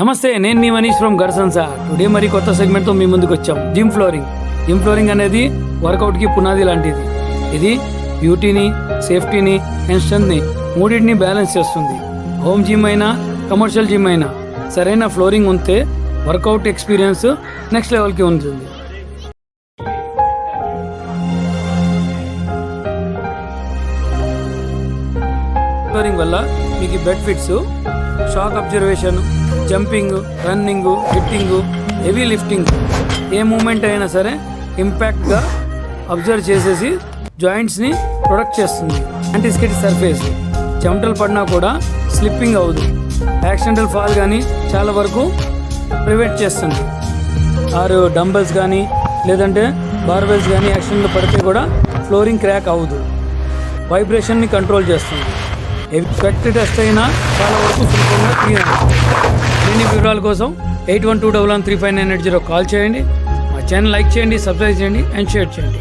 నమస్తే, నేను మీ Manish from గర్సన్సా. Today మరి కొత్త సెగ్మెంట్తో మీ ముందుకు వచ్చాం. జిమ్ ఫ్లోరింగ్ అనేది వర్కౌట్కి పునాది లాంటిది. ఇది బ్యూటీని, సేఫ్టీని అండ్ స్ట్రెంత్ని మూడింటిని బ్యాలెన్స్ చేస్తుంది. హోమ్ జిమ్ అయినా కమర్షియల్ జిమ్ అయినా సరైన ఫ్లోరింగ్ ఉంటే వర్కౌట్ ఎక్స్పీరియన్స్ నెక్స్ట్ లెవెల్కి ఉంటుంది. ఫ్లోరింగ్ వల్ల మీకు benefits, shock absorption, jumping, running, hitting, heavy lifting, ఏ మూమెంట్ అయినా సరే ఇంపాక్ట్గా అబ్జర్వ్ చేసేసి జాయింట్స్ని ప్రొటెక్ట్ చేస్తుంది. యాంటీ-స్కిడ్ సర్ఫేస్, చెమటలు పడినా కూడా స్లిప్పింగ్ అవ్వదు. యాక్సిడెంటల్ ఫాల్ కానీ చాలా వరకు ప్రివెంట్ చేస్తుంది. ఆరు డంబల్స్ కానీ లేదంటే బార్బెల్స్ కానీ యాక్సిడెంట్లు పడితే కూడా ఫ్లోరింగ్ క్రాక్ అవ్వదు. వైబ్రేషన్ని కంట్రోల్ చేస్తుంది. ఎఫెక్ట్ టెస్ట్ అయినా చాలా వరకు సులభంగా క్లీన్ అవుతుంది. దీని వివరాల కోసం 8121135980 కాల్ చేయండి. మా ఛానల్ లైక్ చేయండి, సబ్స్క్రైబ్ చేయండి అండ్ షేర్ చేయండి.